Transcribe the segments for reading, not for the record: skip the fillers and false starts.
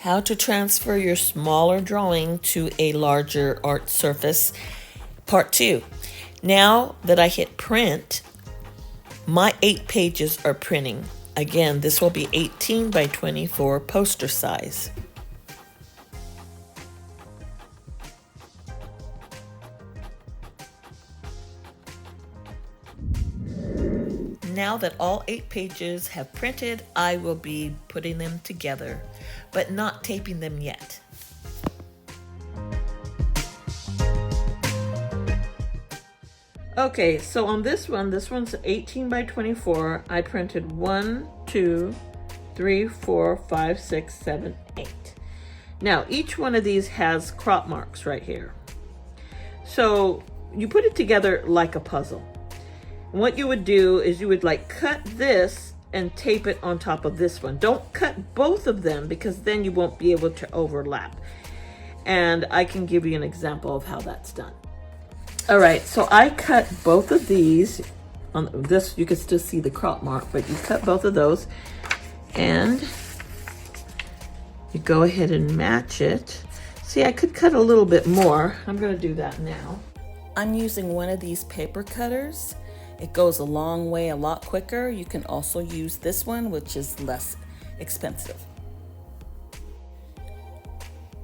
How to transfer your smaller drawing to a larger art surface, part 2. Now that I hit print, my 8 pages are printing. Again, this will be 18 by 24 poster size. Now that all 8 pages have printed, I will be putting them together, but not taping them yet. Okay, so on this one's 18 by 24. I printed 1, 2, 3, 4, 5, 6, 7, 8. Now, each one of these has crop marks right here. So you put it together like a puzzle. And what you would do is you would cut this and tape it on top of this one. Don't cut both of them because then you won't be able to overlap. And I can give you an example of how that's done. All right, so I cut both of these. On this, you can still see the crop mark, but you cut both of those and you go ahead and match it. See, I could cut a little bit more. I'm gonna do that now. I'm using one of these paper cutters. It goes a long way, a lot quicker. You can also use this one, which is less expensive.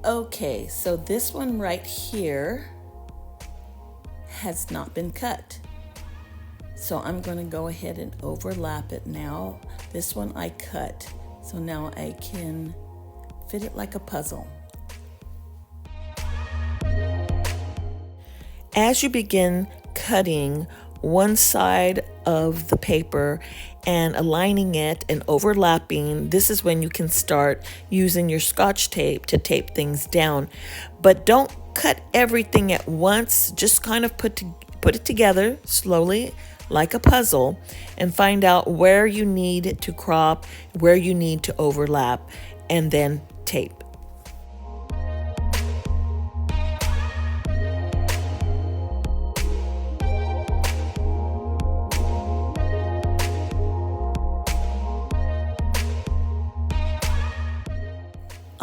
Okay, so this one right here has not been cut. So I'm going to go ahead and overlap it now. This one I cut, so now I can fit it like a puzzle. As you begin cutting one side of the paper and aligning it and overlapping, this is when you can start using your Scotch tape to tape things down. But don't cut everything at once. Just kind of put it together slowly like a puzzle and find out where you need to crop, where you need to overlap, and then tape.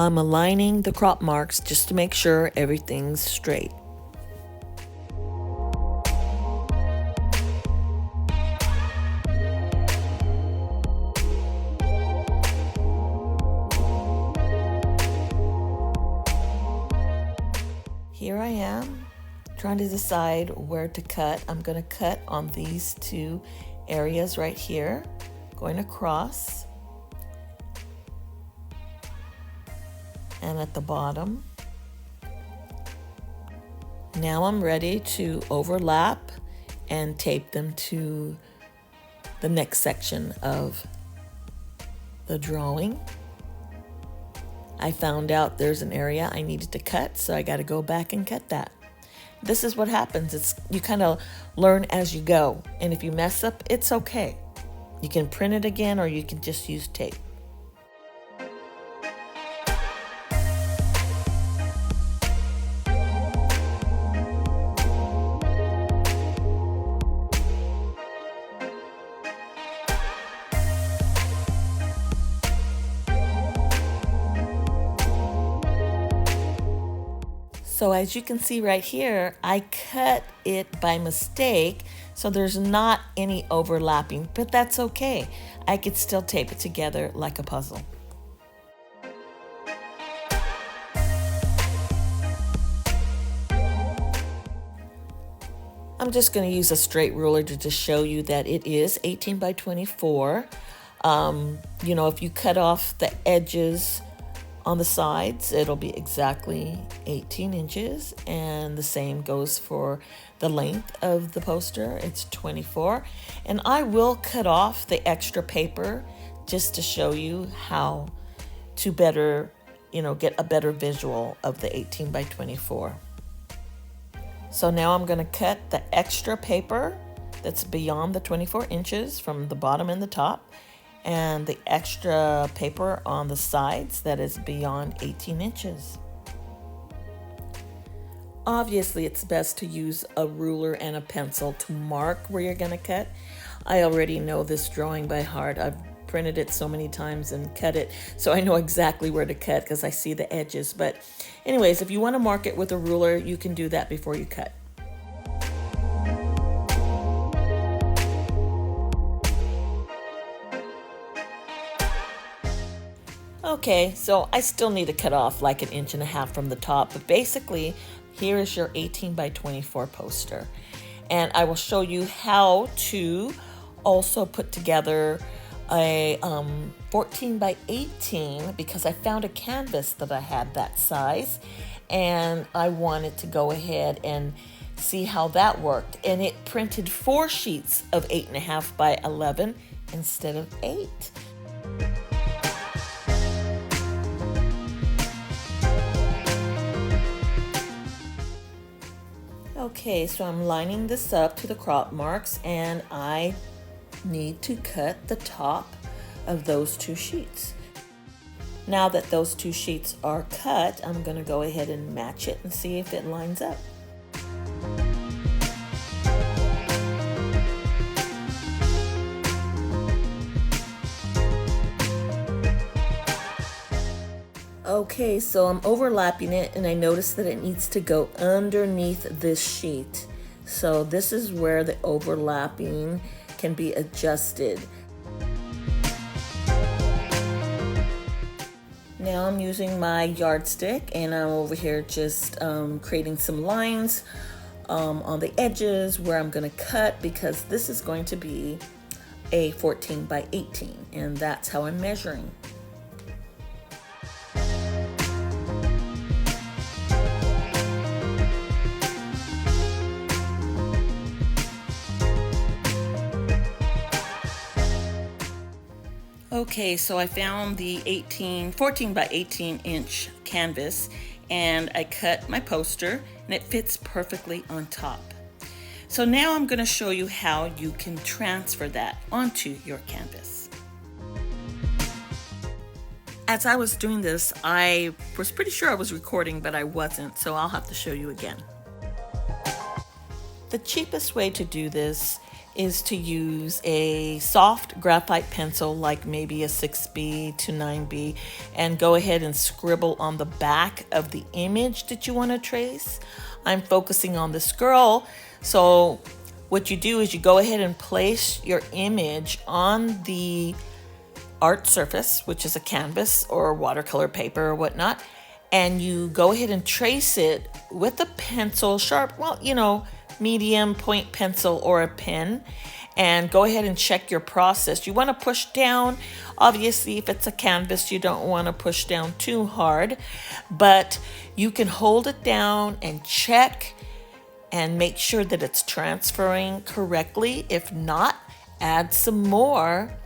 I'm aligning the crop marks just to make sure everything's straight. Here I am trying to decide where to cut. I'm going to cut on these 2 areas right here, going across. And at the bottom. Now I'm ready to overlap and tape them to the next section of the drawing. I found out there's an area I needed to cut, so I got to go back and cut that. This is what happens. You kind of learn as you go, and if you mess up, it's okay. You can print it again, or you can just use tape. So as you can see right here, I cut it by mistake, so there's not any overlapping, but that's okay. I could still tape it together like a puzzle. I'm just going to use a straight ruler to just show you that it is 18 by 24. If you cut off the edges on the sides, it'll be exactly 18 inches, and the same goes for the length of the poster. It's 24, and I will cut off the extra paper just to show you how to better, get a better visual of the 18 by 24. So now I'm going to cut the extra paper that's beyond the 24 inches from the bottom and the top, and the extra paper on the sides that is beyond 18 inches. Obviously, it's best to use a ruler and a pencil to mark where you're going to cut. I already know this drawing by heart. I've printed it so many times and cut it, so I know exactly where to cut because I see the edges. But anyways, if you want to mark it with a ruler, you can do that before you cut. Okay, so I still need to cut off like 1.5 inches from the top, but basically here is your 18 by 24 poster. And I will show you how to also put together a 14 by 18 because I found a canvas that I had that size and I wanted to go ahead and see how that worked. And it printed 4 sheets of 8.5 by 11 instead of 8. Okay, so I'm lining this up to the crop marks and I need to cut the top of those 2 sheets. Now that those 2 sheets are cut, I'm going to go ahead and match it and see if it lines up. Okay, so I'm overlapping it and I noticed that it needs to go underneath this sheet. So this is where the overlapping can be adjusted. Now I'm using my yardstick and I'm over here just creating some lines on the edges where I'm going to cut because this is going to be a 14 by 18 and that's how I'm measuring. Okay, so I found the 14 by 18 inch canvas and I cut my poster and it fits perfectly on top. So now I'm going to show you how you can transfer that onto your canvas. As I was doing this, I was pretty sure I was recording, but I wasn't, so I'll have to show you again. The cheapest way to do this is to use a soft graphite pencil like maybe a 6B to 9B and go ahead and scribble on the back of the image that you want to trace. I'm focusing on this girl, so what you do is you go ahead and place your image on the art surface, which is a canvas or watercolor paper or whatnot, and you go ahead and trace it with a pencil, sharp, well, you know, medium point pencil or a pen, and go ahead and check your process. You want to push down. Obviously, if it's a canvas, you don't want to push down too hard, but you can hold it down and check and make sure that it's transferring correctly. If not, add some more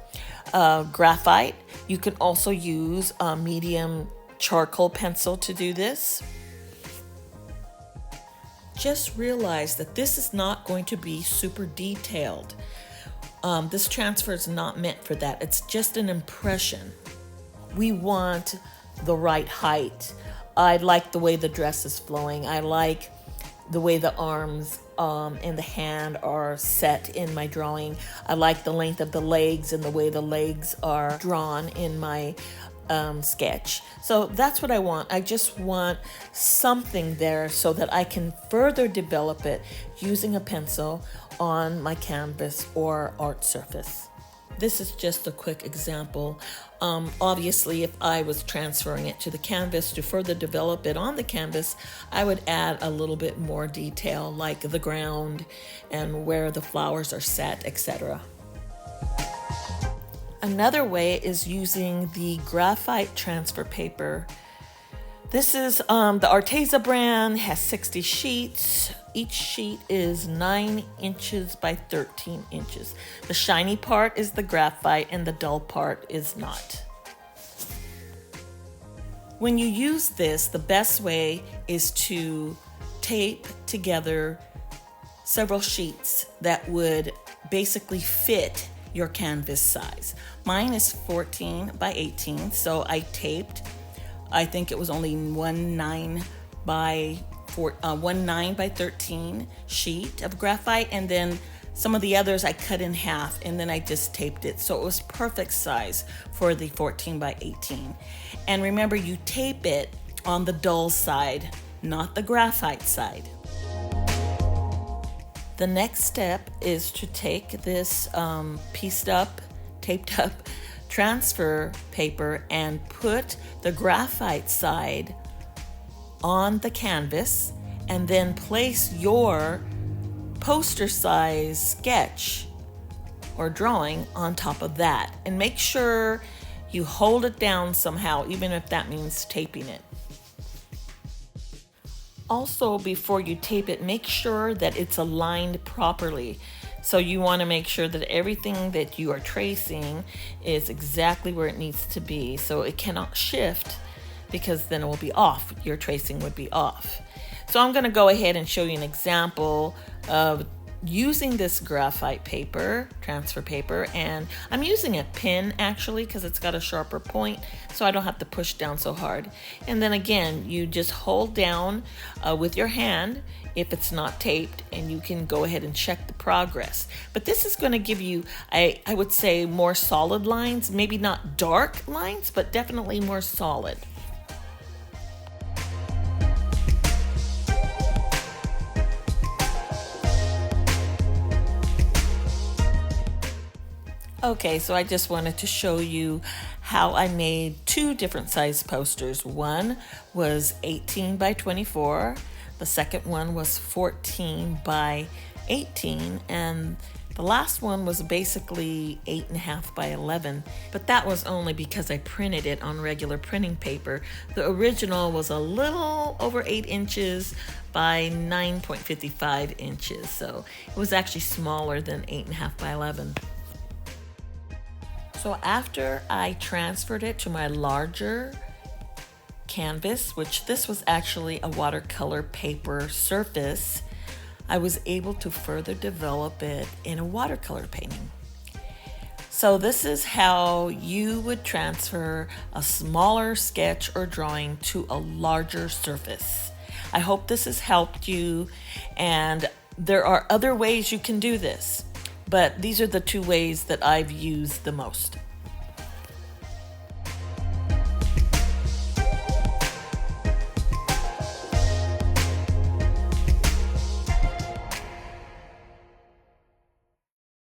graphite. You can also use a medium charcoal pencil to do this. Just realize that this is not going to be super detailed. This transfer is not meant for that. It's just an impression. We want the right height. I like the way the dress is flowing. I like the way the arms and the hand are set in my drawing. I like the length of the legs and the way the legs are drawn in my sketch. So that's what I want. I just want something there so that I can further develop it using a pencil on my canvas or art surface. This is just a quick example. Obviously, if I was transferring it to the canvas to further develop it on the canvas, I would add a little bit more detail like the ground and where the flowers are set, etc. Another way is using the graphite transfer paper. This is the Arteza brand, has 60 sheets. Each sheet is 9 inches by 13 inches. The shiny part is the graphite and the dull part is not. When you use this, the best way is to tape together several sheets that would basically fit your canvas size. Mine is 14 by 18, so I taped, I think it was only 1/9 by 13 sheet of graphite, and then Some of the others I cut in half and then I just taped it, so it was perfect size for the 14 by 18. And remember, you tape it on the dull side, not the graphite side. The next step is to take this pieced up, taped up transfer paper and put the graphite side on the canvas, and then place your poster size sketch or drawing on top of that, and make sure you hold it down somehow, even if that means taping it. Also, before you tape it, make sure that it's aligned properly. So you want to make sure that everything that you are tracing is exactly where it needs to be, so it cannot shift, because then it will be off. Your tracing would be off. So I'm going to go ahead and show you an example of using this graphite paper, transfer paper, and I'm using a pin actually because it's got a sharper point, so I don't have to push down so hard. And then again, you just hold down with your hand if it's not taped, and you can go ahead and check the progress. But this is going to give you, I would say, more solid lines, maybe not dark lines, but definitely more solid. Okay, so I just wanted to show you how I made two different size posters. One was 18 by 24, the second one was 14 by 18, and the last one was basically 8.5 by 11, but that was only because I printed it on regular printing paper. The original was a little over 8 inches by 9.55 inches, so it was actually smaller than 8.5 by 11. So after I transferred it to my larger canvas, which this was actually a watercolor paper surface, I was able to further develop it in a watercolor painting. So this is how you would transfer a smaller sketch or drawing to a larger surface. I hope this has helped you, and there are other ways you can do this, but these are the two ways that I've used the most.